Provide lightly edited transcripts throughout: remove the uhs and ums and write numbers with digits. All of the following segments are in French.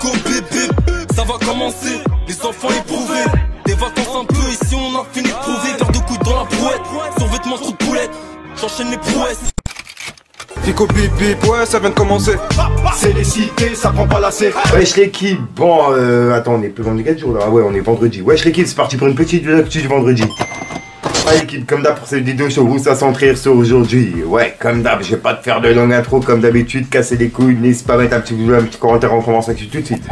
Fico bébé, ça va commencer, les enfants éprouvés. Des vacances un peu, ici on a fini de prouver. Verre de couille dans la brouette, survêtement trop de poulettes. J'enchaîne les prouesses. Fico bip bip, ouais ça vient de commencer. C'est les cités, ça prend pas la C. Wesh l'équipe, bon attends on est plus vendredi 4 jours là, ouais on est vendredi. Wesh l'équipe, c'est parti pour une petite vidéo du vendredi. Ah l'équipe, comme d'hab pour cette vidéo sur vous, ça centrer sur aujourd'hui. Ouais, comme d'hab, je vais pas te faire de longue intro comme d'habitude, casser les couilles, n'hésite pas à mettre un petit commentaire, on commence avec tout de suite.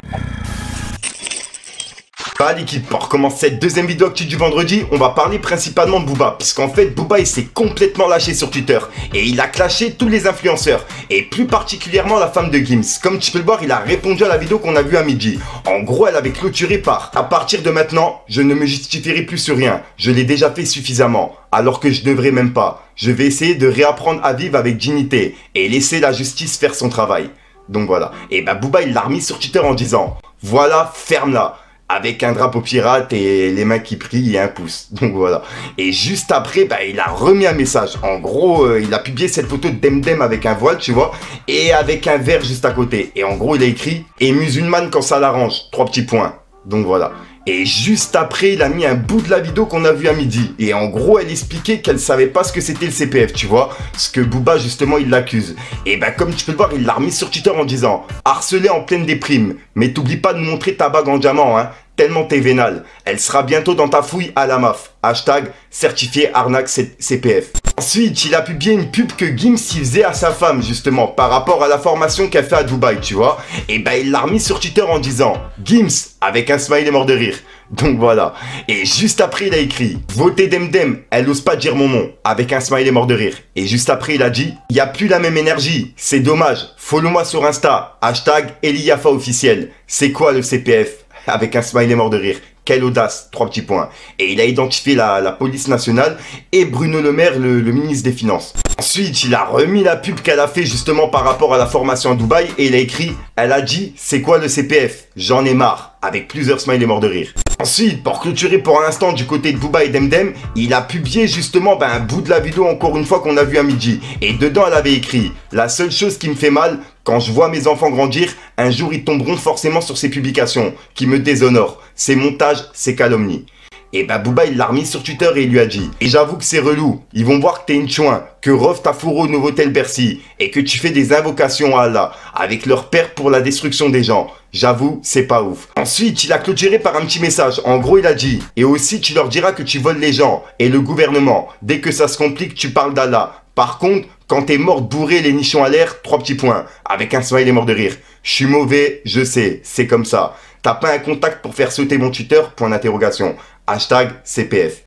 Bah l'équipe, pour commencer cette deuxième vidéo actu du vendredi, on va parler principalement de Booba, puisqu'en fait Booba il s'est complètement lâché sur Twitter, et il a clashé tous les influenceurs, et plus particulièrement la femme de Gims. Comme tu peux le voir, il a répondu à la vidéo qu'on a vue à midi. En gros, elle avait clôturé par: à partir de maintenant, je ne me justifierai plus sur rien, je l'ai déjà fait suffisamment, alors que je devrais même pas. Je vais essayer de réapprendre à vivre avec dignité, et laisser la justice faire son travail. Donc voilà, et bah Booba il l'a remis sur Twitter en disant: voilà, ferme-la, avec un drapeau pirate et les mains qui prient et un pouce. Donc voilà. Et juste après, bah, il a remis un message. En gros, il a publié cette photo de Demdem avec un voile, tu vois, et avec un verre juste à côté. Et en gros, il a écrit « Et musulmane quand ça l'arrange ». 3 petits points. Donc voilà. Et juste après, il a mis un bout de la vidéo qu'on a vu à midi. Et en gros, elle expliquait qu'elle savait pas ce que c'était le CPF, tu vois. Ce que Booba, justement, il l'accuse. Et bah, comme tu peux le voir, il l'a remis sur Twitter en disant: harcelé en pleine déprime. Mais t'oublies pas de montrer ta bague en diamant, hein. Tellement t'es vénal. Elle sera bientôt dans ta fouille à la MAF. Hashtag certifié arnaque CPF. Ensuite, il a publié une pub que Gims il faisait à sa femme, justement, par rapport à la formation qu'elle fait à Dubaï, tu vois. Et bah, il l'a remis sur Twitter en disant Gims, avec un smiley mort de rire. Donc voilà. Et juste après, il a écrit votez Demdem, elle ose pas dire mon nom, avec un smiley mort de rire. Et juste après, il a dit y a plus la même énergie, c'est dommage. Follow-moi sur Insta. Hashtag Eliafa officiel. C'est quoi le CPF? Avec un smiley mort de rire. Quelle audace, 3 petits points. Et il a identifié la police nationale et Bruno Le Maire, le ministre des Finances. Ensuite, il a remis la pub qu'elle a fait justement par rapport à la formation à Dubaï et il a écrit elle a dit c'est quoi le CPF? J'en ai marre. Avec plusieurs smileys morts de rire. Ensuite, pour clôturer pour l'instant du côté de Booba et Demdem, il a publié justement un bout de la vidéo encore une fois qu'on a vu à midi. Et dedans, elle avait écrit la seule chose qui me fait mal, quand je vois mes enfants grandir, un jour ils tomberont forcément sur ces publications qui me déshonorent. Ces montages, ces calomnies. Et bah Booba il l'a remis sur Twitter et il lui a dit: et j'avoue que c'est relou, ils vont voir que t'es une chouin, que Rof t'a fourré au Novotel Bercy, et que tu fais des invocations à Allah, avec leur père pour la destruction des gens. J'avoue, c'est pas ouf. Ensuite, il a clôturé par un petit message. En gros, il a dit: et aussi tu leur diras que tu voles les gens, et le gouvernement. Dès que ça se complique, tu parles d'Allah. Par contre, quand t'es mort bourré les nichons à l'air, 3 petits points, avec un smiley mort de rire. Je suis mauvais, je sais, c'est comme ça. T'as pas un contact pour faire sauter mon Twitter? Point d'interrogation. Hashtag CPF.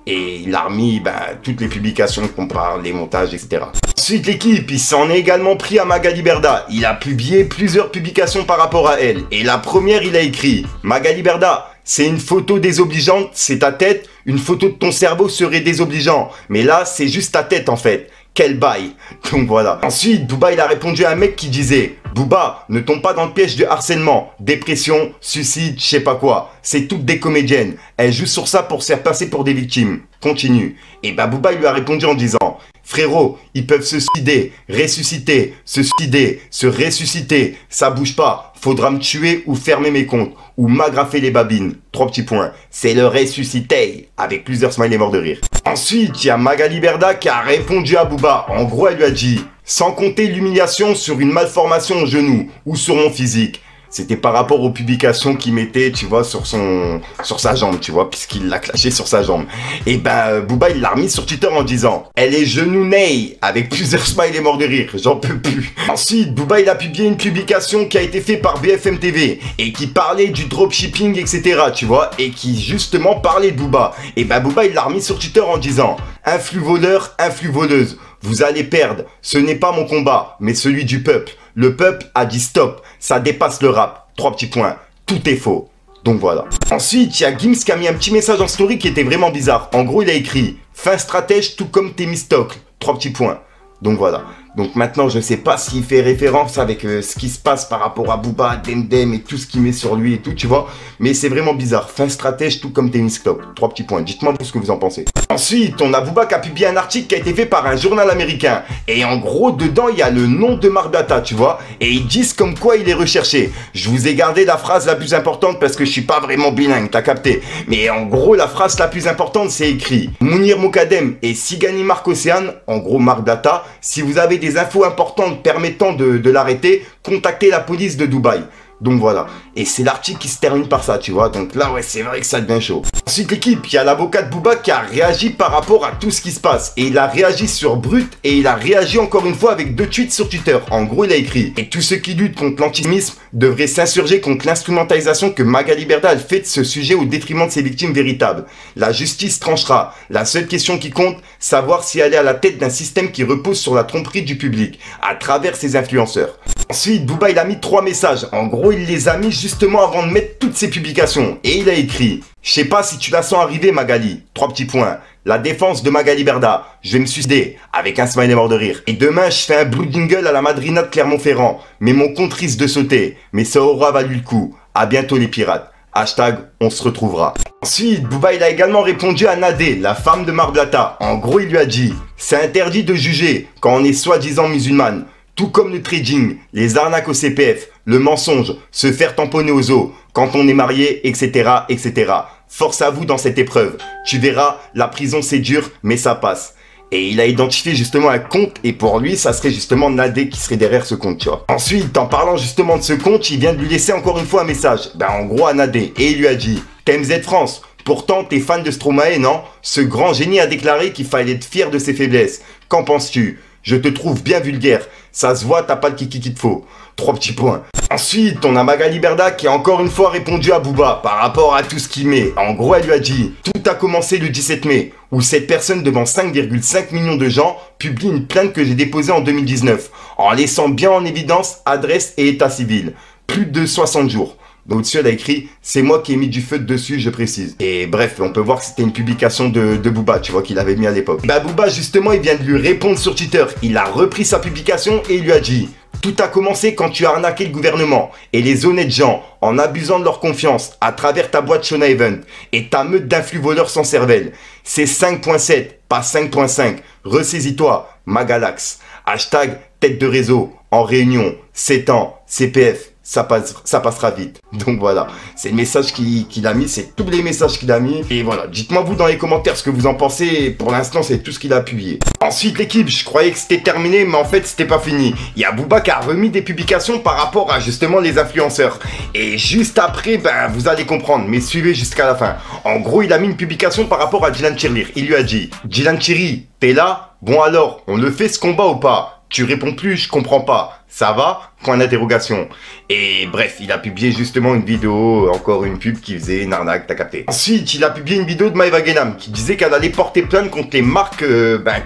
Et il a remis toutes les publications qu'on parle, les montages, etc. Ensuite, l'équipe, il s'en est également pris à Magali Berda. Il a publié plusieurs publications par rapport à elle. Et la première, il a écrit: Magali Berda, c'est une photo désobligeante, c'est ta tête. Une photo de ton cerveau serait désobligeant. Mais là, c'est juste ta tête en fait. Quel bail. Donc voilà. Ensuite, Booba il a répondu à un mec qui disait: Booba, ne tombe pas dans le piège de harcèlement, dépression, suicide, je sais pas quoi. C'est toutes des comédiennes. Elles jouent sur ça pour se faire passer pour des victimes. Continue. Et bah Booba il lui a répondu en disant: frérot, ils peuvent se suicider, ressusciter, se suicider, se ressusciter. Ça bouge pas. Faudra me tuer ou fermer mes comptes. Ou m'agrafer les babines. 3 petits points. C'est le ressuscité. Avec plusieurs smileys morts de rire. Ensuite, il y a Magali Berda qui a répondu à Booba. En gros, elle lui a dit: sans compter l'humiliation sur une malformation au genou ou sur mon physique. C'était par rapport aux publications qu'il mettait, tu vois, sur sa jambe, tu vois, puisqu'il l'a clashé sur sa jambe. Et Booba, il l'a remis sur Twitter en disant: elle est genounée, avec plusieurs smileys morts de rire, j'en peux plus. Ensuite, Booba, il a publié une publication qui a été faite par BFM TV, et qui parlait du dropshipping, etc., tu vois, et qui, justement, parlait de Booba. Et Booba, il l'a remis sur Twitter en disant: influx voleur, influx voleuse. Vous allez perdre, ce n'est pas mon combat, mais celui du peuple. Le peuple a dit stop, ça dépasse le rap. 3 petits points, tout est faux. Donc voilà. Ensuite, il y a Gims qui a mis un petit message en story qui était vraiment bizarre. En gros, il a écrit: fin stratège tout comme Thémistocle. 3 petits points. Donc voilà. Donc maintenant, je sais pas s'il fait référence avec ce qui se passe par rapport à Booba, Demdem et tout ce qu'il met sur lui et tout, tu vois. Mais c'est vraiment bizarre. Fin stratège, tout comme Tennis Club. 3 petits points. Dites-moi ce que vous en pensez. Ensuite, on a Booba qui a publié un article qui a été fait par un journal américain. Et en gros, dedans, il y a le nom de Marbata, tu vois. Et ils disent comme quoi il est recherché. Je vous ai gardé la phrase la plus importante parce que je suis pas vraiment bilingue, t'as capté. Mais en gros, la phrase la plus importante, c'est écrit. Mounir Mokadem et Sigani Mark Océane, en gros Marbata, si vous avez des infos importantes permettant de l'arrêter, contactez la police de Dubaï. Donc voilà, et c'est l'article qui se termine par ça, tu vois. Donc là, ouais, c'est vrai que ça devient chaud. Ensuite, l'équipe, il y a l'avocat de Booba qui a réagi par rapport à tout ce qui se passe. Et il a réagi sur Brut, et il a réagi encore une fois avec 2 tweets sur Twitter. En gros, il a écrit « Et tous ceux qui luttent contre l'antisémitisme devraient s'insurger contre l'instrumentalisation que Magali Berda fait de ce sujet au détriment de ses victimes véritables. La justice tranchera. La seule question qui compte, savoir si elle est à la tête d'un système qui repose sur la tromperie du public, à travers ses influenceurs. » Ensuite, Booba, il a mis 3 messages. En gros, il les a mis justement avant de mettre toutes ses publications. Et il a écrit « Je sais pas si tu la sens arriver, Magali. 3 petits points. La défense de Magali Berda. Je vais me suicider. » Avec un smiley mort de rire. Et demain, je fais un blue jingle à la Madrina de Clermont-Ferrand. Mais mon compte risque de sauter. Mais ça aura valu le coup. À bientôt les pirates. Hashtag, on se retrouvera. Ensuite, Booba, il a également répondu à Nadé, la femme de Marbata. En gros, il lui a dit « C'est interdit de juger quand on est soi-disant musulmane. Tout comme le trading, les arnaques au CPF, le mensonge, se faire tamponner aux os, quand on est marié, etc., etc. Force à vous dans cette épreuve. Tu verras, la prison c'est dur, mais ça passe. » Et il a identifié justement un compte, et pour lui, ça serait justement Nadé qui serait derrière ce compte, tu vois. Ensuite, en parlant justement de ce compte, il vient de lui laisser encore une fois un message. Ben, en gros, à Nadé. Et il lui a dit « T'aimes Z France ? Pourtant, t'es fan de Stromae, non ? Ce grand génie a déclaré qu'il fallait être fier de ses faiblesses. Qu'en penses-tu ? Je te trouve bien vulgaire. Ça se voit, t'as pas le kiki qu'il te faut. 3 petits points. Ensuite, on a Magali Berda qui a encore une fois répondu à Booba par rapport à tout ce qu'il met. En gros, elle lui a dit « Tout a commencé le 17 mai, où cette personne devant 5,5 millions de gens publie une plainte que j'ai déposée en 2019, en laissant bien en évidence adresse et état civil. Plus de 60 jours. » Donc au-dessus, elle a écrit « C'est moi qui ai mis du feu dessus, je précise. » Et bref, on peut voir que c'était une publication de Booba, tu vois, qu'il avait mis à l'époque. Bah Booba, justement, il vient de lui répondre sur Twitter. Il a repris sa publication et il lui a dit « Tout a commencé quand tu as arnaqué le gouvernement et les honnêtes gens en abusant de leur confiance à travers ta boîte Shona Event et ta meute d'influx voleurs sans cervelle. C'est 5.7, pas 5.5. Ressaisis-toi, Magalax. Hashtag tête de réseau, en réunion, 7 ans, CPF. Ça passera vite. » Donc voilà, c'est le message qu'il a mis, c'est tous les messages qu'il a mis. Et voilà, dites-moi vous dans les commentaires ce que vous en pensez. Pour l'instant, c'est tout ce qu'il a publié. Ensuite, l'équipe, je croyais que c'était terminé, mais en fait, c'était pas fini. Il y a Booba qui a remis des publications par rapport à justement les influenceurs. Et juste après, ben, vous allez comprendre, mais suivez jusqu'à la fin. En gros, il a mis une publication par rapport à Dylan Tirlir. Il lui a dit « Dylan Thierry, t'es là? Bon alors, on le fait ce combat ou pas? Tu réponds plus, je comprends pas. Ça va ? Point d'interrogation. » Et bref, il a publié justement une vidéo, encore une pub qui faisait une arnaque, t'as capté. Ensuite, il a publié une vidéo de Maëva Guénam qui disait qu'elle allait porter plainte contre les marques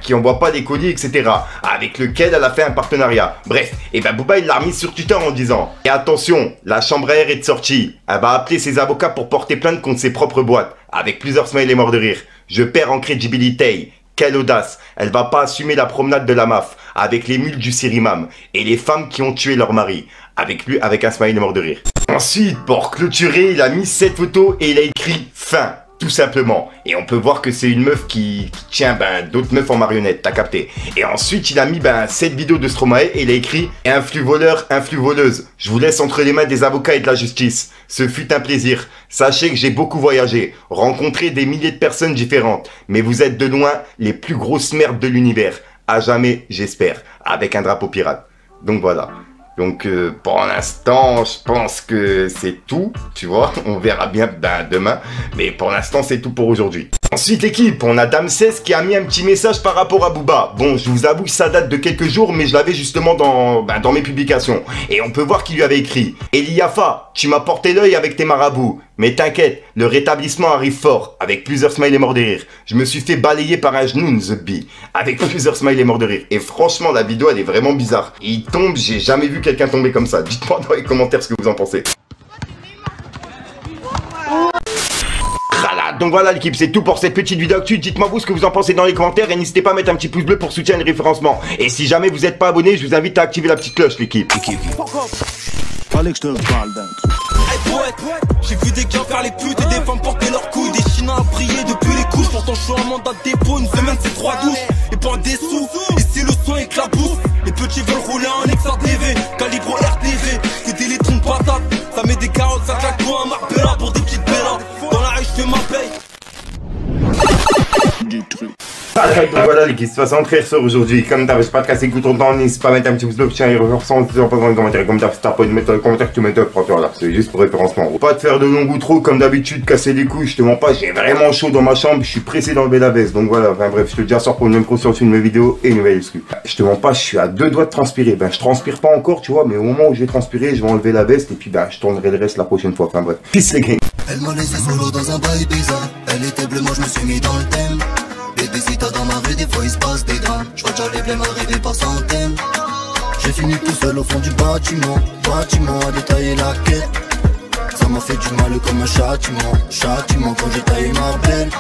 qui envoient pas des colis, etc. Avec lequel elle a fait un partenariat. Bref, et ben Booba il l'a remis sur Twitter en disant « Et attention, la chambre à air est de sortie. Elle va appeler ses avocats pour porter plainte contre ses propres boîtes. » Avec plusieurs smileys morts de rire. « Je perds en crédibilité. Quelle audace. Elle va pas assumer la promenade de la MAF avec les mules du Sirimam et les femmes qui ont tué leur mari. » Avec un smiley mort de rire. Ensuite, pour clôturer, il a mis cette photo et il a écrit « Fin ». Tout simplement. Et on peut voir que c'est une meuf qui tient d'autres meufs en marionnette, t'as capté. Et ensuite, il a mis cette vidéo de Stromae et il a écrit « Influx voleur, influx voleuse. Je vous laisse entre les mains des avocats et de la justice. Ce fut un plaisir. Sachez que j'ai beaucoup voyagé, rencontré des milliers de personnes différentes. Mais vous êtes de loin les plus grosses merdes de l'univers. À jamais, j'espère. » Avec un drapeau pirate. Donc voilà. Donc pour l'instant, je pense que c'est tout, tu vois. On verra bien demain. Mais pour l'instant, c'est tout pour aujourd'hui. Ensuite, l'équipe, on a Dame16 qui a mis un petit message par rapport à Booba. Bon, je vous avoue que ça date de quelques jours, mais je l'avais justement dans mes publications. Et on peut voir qu'il lui avait écrit « Eliafa, tu m'as porté l'œil avec tes marabouts. Mais t'inquiète, le rétablissement arrive fort. » Avec plusieurs smileys morts de rire. « Je me suis fait balayer par un genou, The Bee. » Avec plusieurs smileys morts de rire. Et franchement, la vidéo, elle est vraiment bizarre. Il tombe, j'ai jamais vu quelqu'un tomber comme ça. Dites-moi dans les commentaires ce que vous en pensez. Donc voilà l'équipe, c'est tout pour cette petite vidéo actu. Dites-moi vous ce que vous en pensez dans les commentaires et n'hésitez pas à mettre un petit pouce bleu pour soutenir le référencement. Et si jamais vous n'êtes pas abonné, je vous invite à activer la petite cloche l'équipe. Fallait que je te parle d'un truc. Hey poète, j'ai vu des gars faire les putes et des femmes porter leurs couilles. Des chinas à briller depuis les couches. Pourtant je suis en mandat de dépôt, une semaine c'est 3 douches. Et pas des sous, ici le son éclabousse. Les petits veulent rouler en XRTV, calibre RTV. Que des litrons de patates, ça met des carottes, ça claque toi un marpella pour des petites bellas. Dans la rue je fais ma paye. Du truc. Donc voilà l'équipe, de toute façon très sûr aujourd'hui. Comme d'hab, j'espère pas de casser le bouton de temps, n'hésite pas à mettre un petit pouce bleu, tiens, et reversant, en pas dans les commentaires. Comme d'hab, si t'as pas de mettre dans les commentaires, tu mets top, voilà, c'est juste pour référencement. Pas de faire de long ou trop, comme d'habitude, casser les couilles, je te mens pas, j'ai vraiment chaud dans ma chambre, je suis pressé d'enlever la veste. Donc voilà, enfin bref, je te dis à soir pour une même conscience, une nouvelle vidéo et une nouvelle excuse. Je te mens pas, je suis à 2 doigts de transpirer. Ben je transpire pas encore, tu vois, mais au moment où je vais transpirer, je vais enlever la veste et puis ben je tournerai le reste la prochaine fois. Enfin bref, peace les gars. Elle m'a laissé solo dans un bail bizarre. Elle était bleue, moi je me suis mis dans le thème. Bébé si t'as dans ma rue, des fois il se passe des drames. Je vois déjà les blêmes arriver par centaines. J'ai fini tout seul au fond du bâtiment à détailler la quête. Ça m'a fait du mal comme un châtiment quand j'ai taillé ma belle.